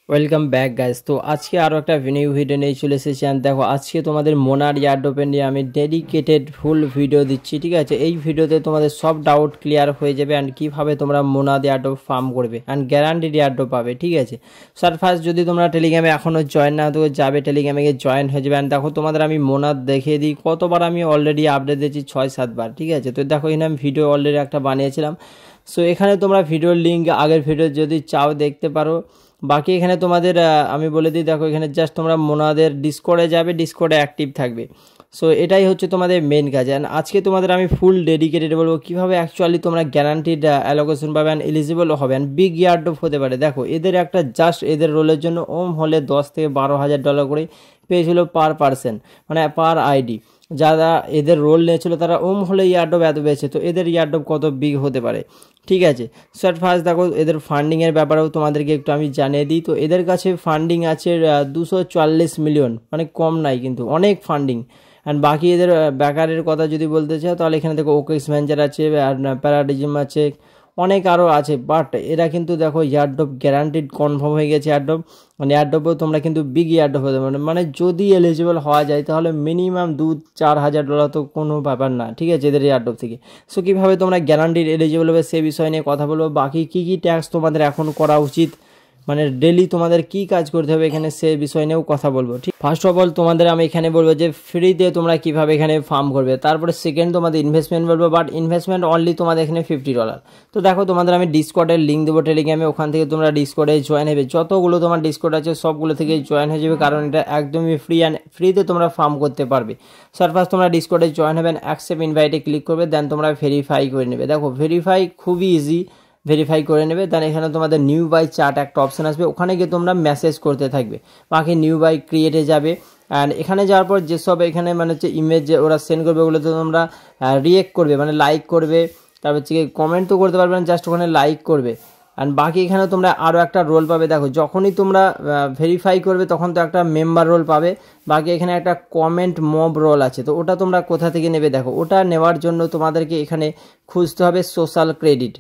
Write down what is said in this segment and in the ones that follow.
Welcome back guys. তো আজকে আরও একটা নিউ ভিডিও নিয়ে চলে এসেছি। আর দেখো আজকে তোমাদের মোনার ইয়ারড্রপের নিয়ে আমি ডেডিকেটেড ফুল ভিডিও দিচ্ছি, ঠিক আছে। এই ভিডিওতে তোমাদের সব ডাউট ক্লিয়ার হয়ে যাবে অ্যান্ড কীভাবে তোমরা মোনাদ ইয়ারড্রপ ফার্ম করবে অ্যান্ড গ্যারান্টিড ইয়ারড্রপ পাবে, ঠিক আছে। স্যার ফার্স্ট যদি তোমরা টেলিগ্রামে এখনও জয়েন না তো যাবে, টেলিগ্রামে গিয়ে জয়েন হয়ে যাবে। অ্যান্ড দেখো তোমাদের আমি মোনাদ দেখিয়ে দিই, কতবার আমি অলরেডি আপডেট দিয়েছি, 6-7 বার, ঠিক আছে। তো দেখো এখানে আমি ভিডিও অলরেডি একটা বানিয়েছিলাম। সো এখানে তোমরা ভিডিওর লিঙ্ক আগের ভিডিও যদি চাও দেখতে পারো। বাকি এখানে তোমাদের আমি বলে দিই, দেখো এখানে জাস্ট তোমরা মোনাদের ডিসকর্ডে যাবে, ডিসকর্ডে অ্যাক্টিভ থাকবে। সো এটাই হচ্ছে তোমাদের মেন কাজ। অ্যান্ড আজকে তোমাদের আমি ফুল ডেডিকেটেড বলবো কীভাবে অ্যাকচুয়ালি তোমরা গ্যারান্টিড অ্যালোকেশন পাবে অ্যান্ড এলিজিবল হবে অ্যান্ড বিগ ইয়ারড্রপ হতে পারে। দেখো এদের একটা জাস্ট এদের রোলের জন্য ওম হলে $10,000-12,000 করে পেয়েছিল পার পারসন, মানে পার আইডি। যারা এদের রোল নিয়েছিল তারা ওম হলে ইয়ারড্রপ এত পেয়েছে, তো এদের ইয়ারড্রপ কত বিগ হতে পারে, ঠিক আছে। স্যার ফার্স্ট দেখো এদের ফান্ডিংয়ের ব্যাপারেও তোমাদেরকে একটু আমি জানিয়ে দিই। তো এদের কাছে ফান্ডিং আছে 240 মিলিয়ন, মানে কম নাই কিন্তু অনেক ফান্ডিং। অ্যান্ড বাকি এদের ব্যাকারের কথা যদি বলতে চাও তাহলে এখানে দেখো ওকেক্স ভেঞ্চার আছে, প্যারাডিজম আছে, অনেক আরও আছে। বাট এরা কিন্তু দেখো ইয়ারড্রপ গ্যারান্টিড কনফার্ম হয়ে গেছে ইয়ারড্রপ, মানে ইয়ারড্রপেও তোমরা কিন্তু বিগ ইয়ারড্রপ হতে পারো। মানে যদি এলিজিবল হওয়া যায় তাহলে মিনিমাম $2-4,000 তো কোনো ব্যাপার না, ঠিক আছে, এদের ইয়ারড্রপ থেকে। সো কীভাবে তোমরা গ্যারান্টিড এলিজিবল হবে সে বিষয় নিয়ে কথা বলবো। বাকি কী কী ট্যাক্স তোমাদের এখন করা উচিত, মানে ডেলি তোমাদের কি কাজ করতে হবে এখানে সে বিষয় নিয়েও কথা বলবো, ঠিক। ফার্স্ট অফ অল তোমাদের আমি এখানে বলবো যে ফ্রিতে তোমরা কিভাবে এখানে ফার্ম করবে। তারপরে সেকেন্ড তোমাদের ইনভেস্টমেন্ট বলবো, বাট ইনভেস্টমেন্ট অনলি তোমাদের এখানে $50। তো দেখো তোমাদের আমি ডিসকর্ডের লিঙ্ক দেবো টেলিগ্রামে, ওখান থেকে তোমরা ডিসকর্ডে জয়েন হবে। যতগুলো তোমার ডিসকর্ড আছে সবগুলো থেকে জয়েন হয়ে যাবে, কারণ এটা একদমই ফ্রি অ্যান্ড ফ্রিতে তোমরা ফার্ম করতে পারবে। স্যার ফার্স্ট তোমরা ডিসকর্ডে জয়েন হবেন, অ্যাকসেপ্ট ইনভাইটে ক্লিক করবে, দেন তোমরা ভেরিফাই করে নেবে। দেখো ভেরিফাই খুবই ইজি, ভেরিফাই করে নেবে। দেন এখানে তোমাদের নিউ বাই চার্ট একটা অপশান আসবে, ওখানে গিয়ে তোমরা মেসেজ করতে থাকবে। বাকি নিউ বাই ক্রিয়েটে যাবে অ্যান্ড এখানে যাওয়ার পর যেসব এখানে মানে হচ্ছে ইমেজ যে ওরা সেন্ড করবে ওগুলোতে তোমরা রিয়েক্ট করবে, মানে লাইক করবে। তারপর হচ্ছে কমেন্ট তো করতে পারবে না, জাস্ট ওখানে লাইক করবে। অ্যান্ড বাকি এখানে তোমরা আরও একটা রোল পাবে। দেখো যখনই তোমরা ভেরিফাই করবে তখন তো একটা মেম্বার রোল পাবে। বাকি এখানে একটা কমেন্ট মব রোল আছে, তো ওটা তোমরা কোথা থেকে নেবে দেখো। ওটা নেওয়ার জন্য তোমাদেরকে এখানে খুঁজতে হবে সোশ্যাল ক্রেডিট,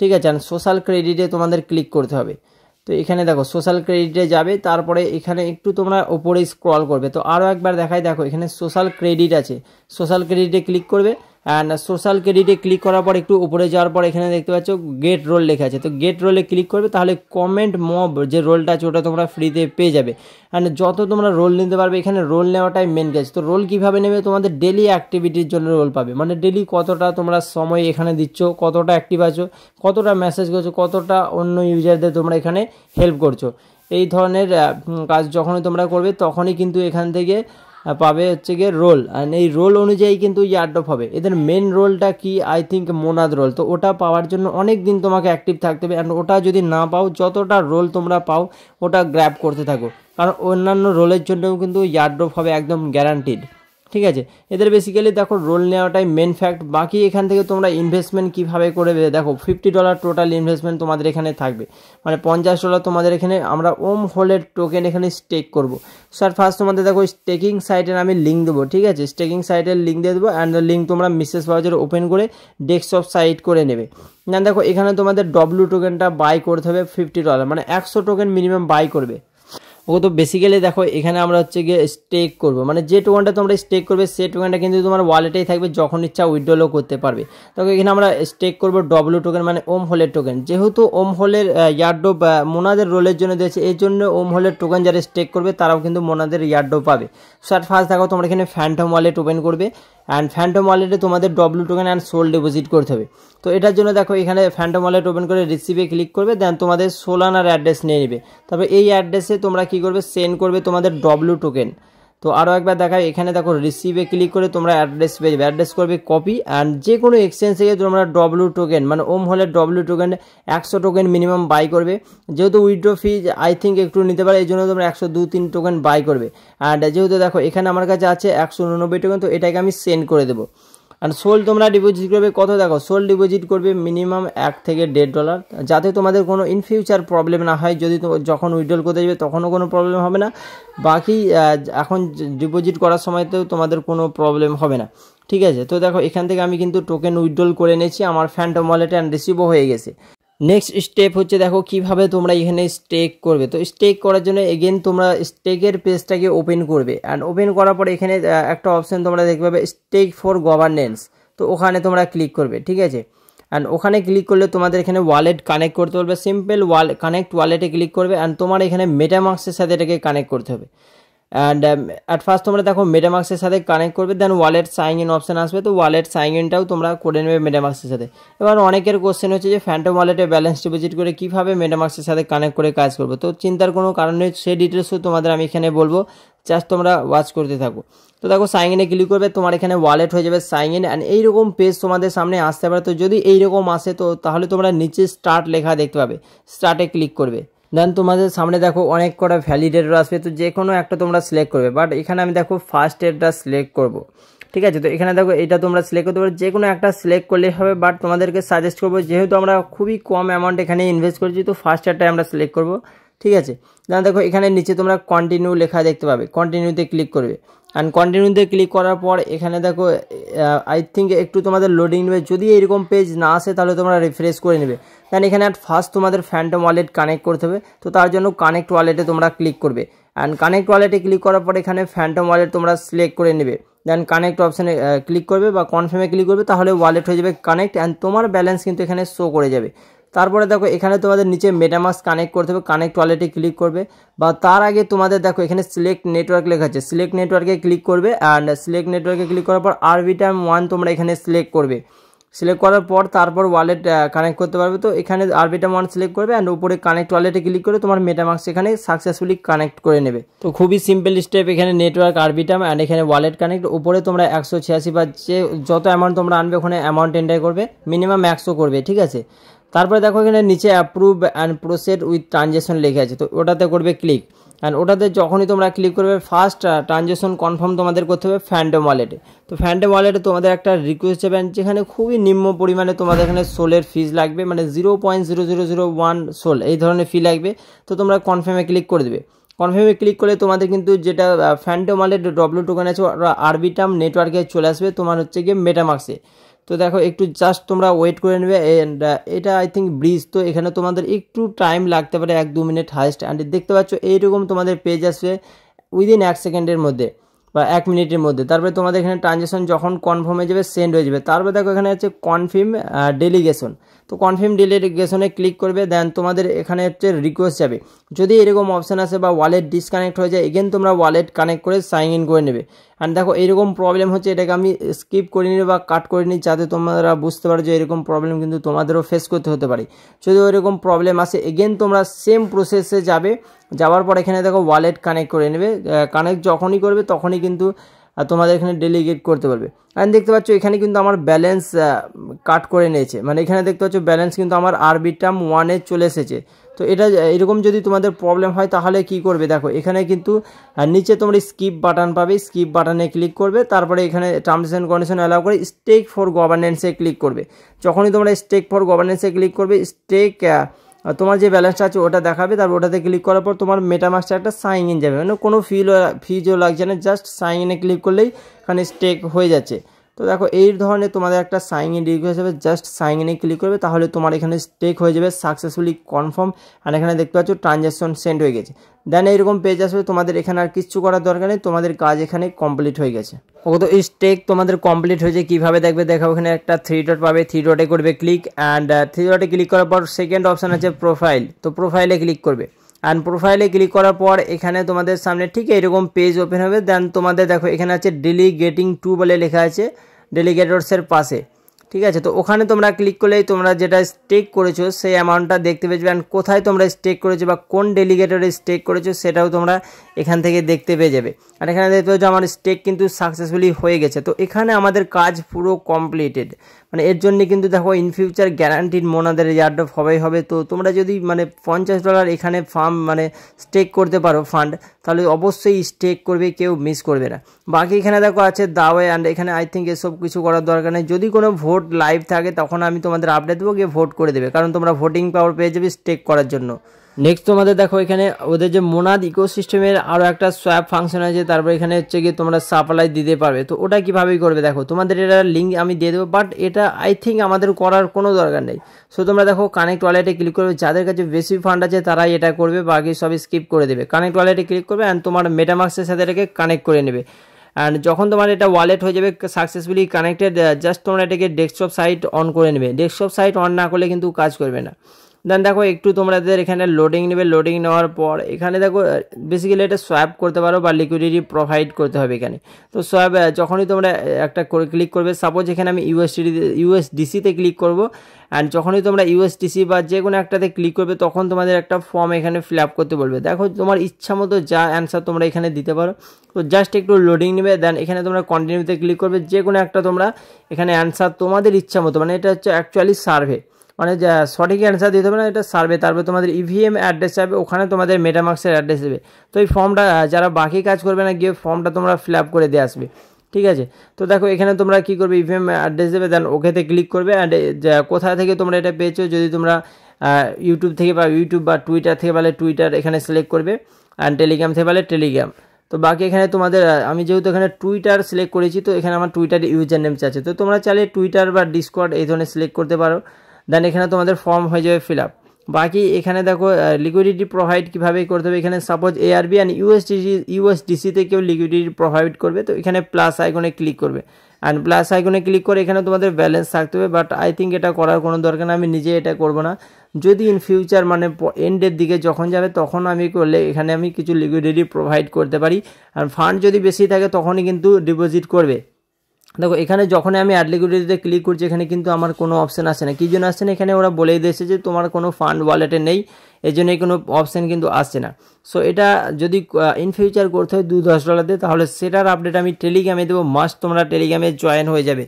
ঠিক আছে। আর সোশ্যাল ক্রেডিটে তোমাদের ক্লিক করতে হবে। তো এখানে দেখো সোশ্যাল ক্রেডিটে যাবে, তারপরে এখানে একটু তোমরা ওপরে স্ক্রল করবে। তো আরও একবার দেখাই, দেখো এখানে সোশ্যাল ক্রেডিট আছে, সোশ্যাল ক্রেডিটে ক্লিক করবে। অ্যান্ড সোশ্যাল ক্রেডিটে ক্লিক করার পর একটু উপরে যাওয়ার পর এখানে দেখতে পাচ্ছ গেট রোল লেখা আছে, তো গেট রোলে ক্লিক করবে। তাহলে কমেন্ট মব যে রোলটা আছে ওটা তোমরা ফ্রিতে পেয়ে যাবে। অ্যান্ড যত তোমরা রোল নিতে পারবে, এখানে রোল নেওয়াটাই মেন কাজ। তো রোল কীভাবে নেবে, তোমাদের ডেলি অ্যাক্টিভিটির জন্য রোল পাবে, মানে ডেলি কতটা তোমরা সময় এখানে দিচ্ছ, কতটা অ্যাক্টিভ আছো, কতটা মেসেজ করছো, কতটা অন্য ইউজারদের তোমরা এখানে হেল্প করছো। এই ধরনের কাজ যখনই তোমরা করবে তখনই কিন্তু এখান থেকে পাবে হচ্ছে গিয়ে রোল। অ্যান্ড এই রোল অনুযায়ী কিন্তু ইয়ারড্রপ হবে। এদের মেন রোলটা কি, আই থিঙ্ক মোনাদ রোল। তো ওটা পাওয়ার জন্য অনেক দিন তোমাকে অ্যাক্টিভ থাকতে হবে। অ্যান্ড ওটা যদি না পাও, যতটা রোল তোমরা পাও ওটা গ্র্যাব করতে থাকো, কারণ অন্যান্য রোলের জন্যও কিন্তু ইয়ারড্রপ হবে একদম গ্যারান্টিড, ঠিক আছে। এদের বেসিক্যালি দেখো রোল নেওয়াটাই মেন ফ্যাক্ট। বাকি এখান থেকে তোমরা ইনভেস্টমেন্ট কীভাবে করবে দেখো, $50 টোটাল ইনভেস্টমেন্ট তোমাদের এখানে থাকবে, মানে $50 তোমাদের এখানে আমরা ওম হোলের টোকেন এখানে স্টেক করব। স্যার ফার্স্ট তোমাদের দেখো স্টেকিং সাইটের আমি লিঙ্ক দেবো, ঠিক আছে, স্টেকিং সাইটের লিঙ্ক দিয়ে দেবো। অ্যান্ড লিঙ্ক তোমরা মেসেজ ব্রাউজার ওপেন করে ডেস্কটপ সাইট করে নেবে। না দেখো এখানে তোমাদের ডব্লু টোকেনটা বাই করতে হবে $50, মানে 100 টোকেন মিনিমাম বাই করবে। ও তো বেসিক্যালি দেখো এখানে আমরা হচ্ছে গিয়ে স্টেক করবো, মানে যে টোকেনটা তোমরা স্টেক করবে সেই টোকেনটা কিন্তু তোমার ওয়ালেটেই থাকবে, যখন ইচ্ছা উইথড্রও করতে পারবে। তো এখানে আমরা স্টেক করবো ডব্লু টোকেন, মানে ওম হোলের টোকেন। যেহেতু ওম হোলের ইয়ারড্রপ মোনাদের রোলের জন্য দিয়েছে, এই জন্য ওম হোলের টোকেন যারা স্টেক করবে তারাও কিন্তু মোনাদের ইয়ারড্রপ পাবে। স্যার ফার্স্ট দেখো তোমরা এখানে ফ্যান্টম ওয়ালেট ওপেন করবে। অ্যান্ড ফ্যান্টম ওয়ালেটে তোমাদের W token and SOL deposit করতে হবে। তো এটার জন্য দেখো এখানে ফ্যান্টম ওয়ালেট ওপেন করে রিসিভে ক্লিক করবে, দেন তোমাদের সোলানার অ্যাড্রেস নিয়ে নেবে। তবে এই অ্যাড্রেসে তোমরা কী করবে, সেন্ড করবে তোমাদের ডব্লু টোকেন। তো আরও একবার দেখায়, এখানে দেখো রিসিভে ক্লিক করে তোমরা অ্যাড্রেস পেয়ে যাবে, অ্যাড্রেস করবে কপি। অ্যান্ড যে কোনো এক্সচেঞ্জ থেকে তোমরা ডব্লু টোকেন, মানে ওম হলের W token 100 token minimum buy করবে। যেহেতু উইথড্র ফি আই থিঙ্ক একটু নিতে পারে, এই জন্য তোমরা 102-3 টোকেন বাই করবে। অ্যান্ড যেহেতু দেখো এখানে আমার কাছে আছে 189 টোকেন, তো এটাকে আমি সেন্ড করে দেবো। আর সোল তোমরা ডিপোজিট করবে কত, দেখো সোল ডিপোজিট করবে মিনিমাম $1 থেকে $1.5, যাতে তোমাদের কোনো ইন ফিউচার প্রবলেম না হয়। যদি যখন উইথড্রল করতে যাবে তখনও কোনো প্রবলেম হবে না। বাকি এখন ডিপোজিট করার সময়তেও তোমাদের কোনো প্রবলেম হবে না, ঠিক আছে। তো দেখো এখান থেকে আমি কিন্তু টোকেন উইথড্রল করে নিয়েছি আমার ফ্যান্টম ওয়ালেটে, অ্যান্ড রিসিভও হয়ে গেছে। নেক্সট স্টেপ হচ্ছে দেখো কিভাবে তোমরা এখানে স্টেক করবে। তো স্টেক করার জন্য এগেন তোমরা স্টেকের পেজটাকে ওপেন করবে, অ্যান্ড ওপেন করার পরে এখানে একটা অপশন তোমরা দেখতে পাবে স্টেক ফর গভর্নেন্স। তো ওখানে তোমরা ক্লিক করবে, ঠিক আছে। অ্যান্ড ওখানে ক্লিক করলে তোমাদের এখানে ওয়ালেট কানেক্ট করতে বলবে, সিম্পল কানেক্ট ওয়ালেটে ক্লিক করবে, অ্যান্ড তোমার এখানে মেটামাস্কের সাথে এটাকে কানেক্ট করতে হবে। অ্যান্ড অ্যাট ফার্স্ট তোমরা দেখো মেটামাস্কের সাথে কানেক্ট করবে, দেন ওয়ালেট সাইন ইন অপশান আসবে। তো ওয়ালেট সাইন ইনটাও তোমরা করে নেবে মেটামাস্কের সাথে। এবার অনেকের কোশ্চেন হচ্ছে যে ফ্যান্টম ওয়ালেটে ব্যালেন্স ডিপোজিট করে কীভাবে মেটামাস্কের সাথে কানেক্ট করে কাজ করবো। তো চিন্তার কোনো কারণ নেই, সেই ডিটেলসও তোমাদের আমি এখানে বলবো, জাস্ট তোমরা ওয়াচ করতে থাকো। তো দেখো সাইন ইনে ক্লিক করবে, তোমার এখানে ওয়ালেট হয়ে যাবে সাইন ইন, অ্যান্ড এইরকম পেজ তোমাদের সামনে আসতে পারে। তো যদি এইরকম আসে তো তাহলে তোমরা নিচে স্টার্ট লেখা দেখতে পাবে, স্টার্টে ক্লিক করবে। দেন তোমাদের সামনে দেখো অনেক কটা ভ্যালিডেটর আসবে, তো যে কোনো একটা তোমরা সিলেক্ট করবে। বাট এখানে আমি দেখো ফার্স্ট এডটা সিলেক্ট করব, ঠিক আছে। তো এখানে দেখো এটা তোমরা সিলেক্ট করতে পারো, যে কোনো একটা সিলেক্ট করলেই হবে। বাট তোমাদেরকে সাজেস্ট করবো, যেহেতু আমরা খুবই কম অ্যামাউন্ট এখানে ইনভেস্ট করছি, তো ফার্স্ট এডটাই আমরা সিলেক্ট করবো, ঠিক আছে। দেন দেখো এখানে নিচে তোমরা কন্টিনিউ লেখা দেখতে পাবে, কন্টিনিউতে ক্লিক করবে। অ্যান্ড কন্টিনিউতে ক্লিক করার পর এখানে দেখো আই থিঙ্ক একটু তোমাদের লোডিং নেবে। যদি এরকম পেজ না আসে তাহলে তোমরা রিফ্রেশ করে নেবে। দেন এখানে ফার্স্ট তোমাদের ফ্যান্টম ওয়ালেট কানেক্ট করতে হবে। তো তার জন্য কানেক্ট ওয়ালেটে তোমরা ক্লিক করবে, অ্যান্ড কানেক্ট ওয়ালেটে ক্লিক করার পর এখানে ফ্যান্টম ওয়ালেট তোমরা সিলেক্ট করে নেবে। দেন কানেক্ট অপশানে ক্লিক করবে বা কনফার্মে ক্লিক করবে, তাহলে ওয়ালেট হয়ে যাবে কানেক্ট, অ্যান্ড তোমার ব্যালেন্স কিন্তু এখানে শো করে যাবে। তারপরে দেখো এখানে তোমাদের নিচে মেটামাস্ক কানেক্ট করতে হবে, কানেক্ট ওয়ালেটে ক্লিক করবে। বা তার আগে তোমাদের দেখো এখানে সিলেক্ট নেটওয়ার্ক লেখা আছে, সিলেক্ট নেটওয়ার্কে ক্লিক করবে। অ্যান্ড সিলেক্ট নেটওয়ার্কে ক্লিক করার পর আরবিটাম 1 তোমরা এখানে সিলেক্ট করবে। সিলেক্ট করার পর তারপর ওয়ালেট কানেক্ট করতে পারবে। তো এখানে আরবিটাম 1 সিলেক্ট করবে, অ্যান্ড উপরে কানেক্ট ওয়ালেটে ক্লিক করে তোমার মেটামাস্ক এখানে সাকসেসফুলি কানেক্ট করে নেবে। তো খুবই সিম্পল স্টেপ, এখানে নেটওয়ার্ক আরবিটাম অ্যান্ড এখানে ওয়ালেট কানেক্ট। উপরে তোমরা 186 বা যে যত অ্যামাউন্ট তোমরা আনবে ওখানে অ্যামাউন্ট এন্টার করবে, মিনিমাম 100 করবে, ঠিক আছে। তারপরে দেখো এখানে নিচে approve and proceed with transaction লেখা আছে, তো ওটাতে করবে ক্লিক। অ্যান্ড ওটাতে যখনই তোমরা ক্লিক করবে ফার্স্ট ট্রানজ্যাকশন কনফার্ম তোমাদের করতে হবে ফ্যান্টম ওয়ালেটে। তো ফ্যান্টম ওয়ালেটে তোমাদের একটা রিকোয়েস্ট যাবে, যেখানে খুবই নিম্ন পরিমাণে তোমাদের এখানে সোলের ফিজ লাগবে, মানে 0.0001 সোল এই ধরনের ফি লাগবে। তো তোমরা কনফার্মে ক্লিক করে দেবে। কনফার্মে ক্লিক করলে তোমাদের কিন্তু যেটা ফ্যান্টম ওয়ালেট ডব্লিউ টোকেন আছে ওরা আরবিটাম নেটওয়ার্কে চলে আসবে, তোমার হচ্ছে গিয়ে মেটামাস্কে। তো দেখো একটু জাস্ট তোমরা ওয়েট করে নেবে। অ্যান্ড এটা আই থিঙ্ক ব্রিজ, তো এখানে তোমাদের একটু টাইম লাগতে পারে, 1-2 মিনিট হাইস্ট। অ্যান্ড দেখতে পাচ্ছ এইরকম তোমাদের পেজ আসবে উইদিন 1 সেকেন্ডের মধ্যে বা 1 মিনিটের মধ্যে। তারপরে তোমাদের এখানে ট্রানজ্যাকশন যখন কনফার্ম হয়ে যাবে সেন্ড হয়ে যাবে। তারপরে দেখো এখানে হচ্ছে কনফার্ম ডেলিগেশন। তো কনফার্ম ডেলিগেশনে ক্লিক করবে, দেন তোমাদের এখানে হচ্ছে রিকোয়েস্ট যাবে। যদি এরকম অপশান আসে বা ওয়ালেট ডিসকানেক্ট হয়ে যায়, এগেন তোমরা ওয়ালেট কানেক্ট করে সাইন ইন করে নেবে। অ্যান্ড দেখো এইরকম প্রবলেম হচ্ছে, এটাকে আমি স্কিপ করে নিই বা কাট করে নিই, যাতে তোমরা বুঝতে পারো যে এরকম প্রবলেম কিন্তু তোমাদেরও ফেস করতে হতে পারে। যদি ওইরকম প্রবলেম আসে এগেন তোমরা সেম প্রসেসে যাবে, যাওয়ার পর এখানে দেখো ওয়ালেট কানেক্ট করে নেবে। কানেক্ট যখনই করবে তখনই কিন্তু তোমাদের এখানে ডেলিগেট করতে পারবে। অ্যান্ড দেখতে পাচ্ছ এখানে কিন্তু আমার ব্যালেন্স কাট করে নিয়েছে, মানে এখানে দেখতে পাচ্ছ ব্যালেন্স কিন্তু আমার আরবিটাম 1-এ চলে এসেছে। তো এটা এরকম যদি তোমাদের প্রবলেম হয় তাহলে কি করবে, দেখো এখানে কিন্তু নিচে তোমরা স্কিপ বাটন পাবে, স্কিপ বাটনে ক্লিক করবে। তারপরে এখানে টার্মস অ্যান্ড কন্ডিশন অ্যালাউ করে স্টেক ফর গভর্নেন্সে ক্লিক করবে। যখনই তোমরা স্টেক ফর গভর্নেন্সে ক্লিক করবে, স্টেক তোমার যে ব্যালেন্সটা আছে ওটা দেখাবে। তারপর ওটাতে ক্লিক করার পর তোমার মেটামাস্কে একটা সাইন ইন যাবে, মানে কোনো ফিজও লাগছে না, জাস্ট সাইন ইনে ক্লিক করলেই এখানে স্টেক হয়ে যাচ্ছে। তো দেখো এই ধরনের তোমাদের একটা সাইন ইন রিকোয়েস্ট হবে, জাস্ট সাইন ইনে ক্লিক করবে, তাহলে তোমার এখানে স্টেক হয়ে যাবে সাকসেসফুলি কনফার্ম। আর এখানে দেখতে পাচ্ছ ট্রানজ্যাকশন সেন্ড হয়ে গেছে। দেন এইরকম পেজ আসবে, তোমাদের এখানে আর কিচ্ছু করার দরকার নেই, তোমাদের কাজ এখানে কমপ্লিট হয়ে গেছে। ও তো স্টেক তোমাদের কমপ্লিট হয়েছে, কীভাবে দেখবে দেখো এখানে একটা 3 ডট পাবে, 3 ডটে করবে ক্লিক। অ্যান্ড 3 ডটে ক্লিক করার পর সেকেন্ড অপশান আছে প্রোফাইল, তো প্রোফাইলে ক্লিক করবে। অ্যান্ড প্রোফাইলে ক্লিক করার পর এখানে তোমাদের সামনে ঠিক এরকম পেজ ওপেন হবে। দেন তোমাদের দেখো এখানে আছে ডেলিগেটিং টু বলে লেখা আছে ডেলিগেটরসের পাশে, ঠিক আছে। তো ওখানে তোমরা ক্লিক করলেই তোমরা যেটা স্টেক করেছো সেই অ্যামাউন্টটা দেখতে পেয়ে যাবে, অ্যান্ড কোথায় তোমরা স্টেক করেছো বা কোন ডেলিগেটরে স্টেক করেছো সেটাও তোমরা এখান থেকে দেখতে পেয়ে যাবে। আর এখানে দেখতে পাচ্ছ আমার স্টেক কিন্তু সাকসেসফুলি হয়ে গেছে। তো এখানে আমাদের কাজ পুরো কমপ্লিটেড, মানে এর জন্য কিন্তু দেখো ইন ফিউচার গ্যারান্টিড মোনাদের এয়ারড্রপ হবেই হবে। তো তোমরা যদি মানে $50 এখানে মানে স্টেক করতে পারো ফান্ড, তাহলে অবশ্যই স্টেক করবে, কেউ মিস করবে না। বাকি এখানে দেখো আছে দাওয়ে, অ্যান্ড এখানে আই থিঙ্ক এসব কিছু করার দরকার নেই। যদি কোনো ভোট লাইভ থাকে তখন আমি তোমাদের আপডেট দেবো, গিয়ে ভোট করে দেবে, কারণ তোমরা ভোটিং পাওয়ার পেয়ে যাবে স্টেক করার জন্য। নেক্সট তোমাদের দেখো এখানে ওদের যে মোনাদ ইকোসিস্টেমের আরও একটা সোয়াপ ফাংশন আছে, তারপর এখানে হচ্ছে কি তোমরা সাপ্লাই দিতে পারবে। তো ওটা কীভাবেই করবে দেখো, তোমাদের এটা লিঙ্ক আমি দিয়ে দেবো, বাট এটা আই থিঙ্ক আমাদের করার কোনো দরকার নেই। সো তোমরা দেখো কানেক্ট ওয়ালেটে ক্লিক করবে, যাদের কাছে বেশি ফান্ড আছে তারাই এটা করবে, বাকি সবই স্কিপ করে দেবে। কানেক্ট ওয়ালেটে ক্লিক করবে অ্যান্ড তোমার মেটামাক্সের সাথে এটাকে কানেক্ট করে নেবে। অ্যান্ড যখন তোমার এটা ওয়ালেট হয়ে যাবে সাকসেসফুলি কানেক্টেড, জাস্ট তোমরা এটাকে ডেস্কটপ সাইট অন করে নেবে। ডেস্কটপ সাইট অন না করলে কিন্তু কাজ করবে না। দেন দেখো একটু তোমাদের এখানে লোডিং নেবে, লোডিং নেওয়ার পর এখানে দেখো বেসিক্যালি এটা সোয়াপ করতে পারো বা লিকুইডিটি প্রোভাইড করতে হবে এখানে। তো সোয়াপ যখনই তোমরা একটা করে ক্লিক করবে, সাপোজ এখানে আমি ইউএসডিসিতে ক্লিক করব, অ্যান্ড যখনই তোমরা ইউএসডিসি বা যে কোনো একটাতে ক্লিক করবে তখন তোমাদের একটা ফর্ম এখানে ফিল আপ করতে বলবে। দেখো তোমার ইচ্ছা মতো যা অ্যান্সার তোমরা এখানে দিতে পারো। তো জাস্ট একটু লোডিং নেবে, দেন এখানে তোমরা কন্টিনিউতে ক্লিক করবে, যে কোনো একটা তোমরা এখানে অ্যান্সার তোমাদের ইচ্ছা মতো, মানে এটা হচ্ছে অ্যাকচুয়ালি সার্ভে, মানে যা সঠিক অ্যান্সার দিতে হবে না, এটা সার্ভে। তারপরে তোমাদের ইভিএম অ্যাড্রেস যাবে, ওখানে তোমাদের মেটামাক্সের অ্যাড্রেস দেবে। তো এই ফর্মটা যারা বাকি কাজ করবে না গিয়ে ফর্মটা তোমরা ফিল আপ করে দিয়ে আসবে, ঠিক আছে। তো দেখো এখানে তোমরা কী করবে, ইভিএম অ্যাড্রেস দেবে, দেন ওকেতে ক্লিক করবে। অ্যান্ড কোথা থেকে তোমরা এটা পেয়েছো, যদি তোমরা ইউটিউব থেকে বা টুইটার থেকে পারলে টুইটার এখানে সিলেক্ট করবে, অ্যান্ড টেলিগ্রাম থেকে পারলে টেলিগ্রাম। তো বাকি এখানে তোমাদের আমি যেহেতু এখানে টুইটার সিলেক্ট করেছি, তো এখানে আমার টুইটার ইউজার নেম চাচ্ছে, তো তোমরা চাইলে টুইটার বা ডিসকর্ড এই ধরনের সিলেক্ট করতে পারো। দেন এখানে তোমাদের ফর্ম হয়ে যাবে ফিল আপ। বাকি এখানে দেখো লিকুইডিটি প্রোভাইড কীভাবে করতে হবে, এখানে সাপোজ এআরবি অ্যান্ড ইউএসডিসিতে কেউ লিকুইডিটি প্রোভাইড করবে, তো এখানে প্লাস আইকনে ক্লিক করবে, অ্যান্ড প্লাস আইকনে ক্লিক করে এখানে তোমাদের ব্যালেন্স থাকতে হবে। বাট আই থিঙ্ক এটা করার কোনো দরকার না, আমি নিজে এটা করব না। যদি ইন ফিউচার মানে এন্ডের দিকে যখন যাবে তখন আমি করলে এখানে আমি কিছু লিকুইডিটি প্রোভাইড করতে পারি, আর ফান্ড যদি বেশি থাকে তখনই কিন্তু ডিপোজিট করবে। দেখো এখানে যখন আমি অ্যাড লিকুইডিটিতে ক্লিক করছি এখানে কিন্তু আমার কোনো অপশান আসছে না। কী জন্য আসছে না, এখানে ওরা বলেই দিয়েছে যে তোমার কোনো ফান্ড ওয়ালেটে নেই, এই জন্যই কোনো অপশান কিন্তু আসছে না। সো এটা যদি ইন ফিউচার করতে হয় $10 দিয়ে, তাহলে সেটার আপডেট আমি টেলিগ্রামে দেবো, মাস্ট তোমরা টেলিগ্রামে জয়েন হয়ে যাবে।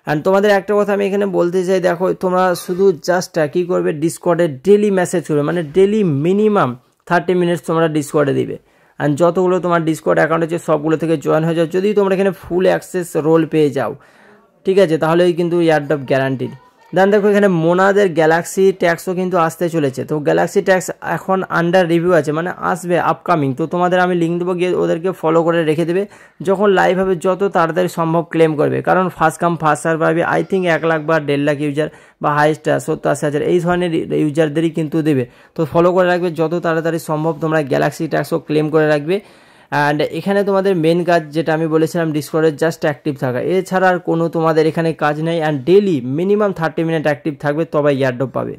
অ্যান্ড তোমাদের একটা কথা আমি এখানে বলতে চাই, দেখো তোমরা শুধু জাস্ট কী করবে, ডিসকর্ডে ডেলি মেসেজ করবে, মানে ডেলি মিনিমাম 30 মিনিটস তোমরা ডিসকর্ডে দিবে। অ্যান্ড যতগুলো তোমার ডিসকর্ড অ্যাকাউন্ট আছে সবগুলো থেকে জয়েন হয়ে যাও, যদি তোমরা এখানে ফুল অ্যাক্সেস রোল পেয়ে যাও, ঠিক আছে, তাহলেই কিন্তু এয়ারড্রপ গ্যারান্টিড। দেন দেখো এখানে মোনাদের গ্যালাক্সি ট্যাক্সও কিন্তু আসতে চলেছে। তো গ্যালাক্সি ট্যাক্স এখন আন্ডার রিভিউ আছে, মানে আসবে আপকামিং। তো তোমাদের আমি লিঙ্ক দেবো, গিয়ে ওদেরকে ফলো করে রেখে দেবে, যখন লাইভ হবে যত তাড়াতাড়ি সম্ভব ক্লেম করবে, কারণ ফার্স্ট কাম ফার্স্ট সার্ভ পাবে। আই থিঙ্ক 1 লাখ বা 1.5 লাখ ইউজার বা হাইস্ট 70-80 হাজার এই ধরনের ইউজারদেরই কিন্তু দেবে। তো ফলো করে রাখবে, যত তাড়াতাড়ি সম্ভব তোমরা গ্যালাক্সি ট্যাক্সও ক্লেম করে রাখবে। অ্যান্ড এখানে তোমাদের মেন কাজ যেটা আমি বলেছিলাম ডিসকর্ডে জাস্ট অ্যাক্টিভ থাকা, এছাড়া আর কোনো তোমাদের এখানে কাজ নেই। And daily minimum 30 minute active থাকবে, তবে এয়ারড্রপ পাবে।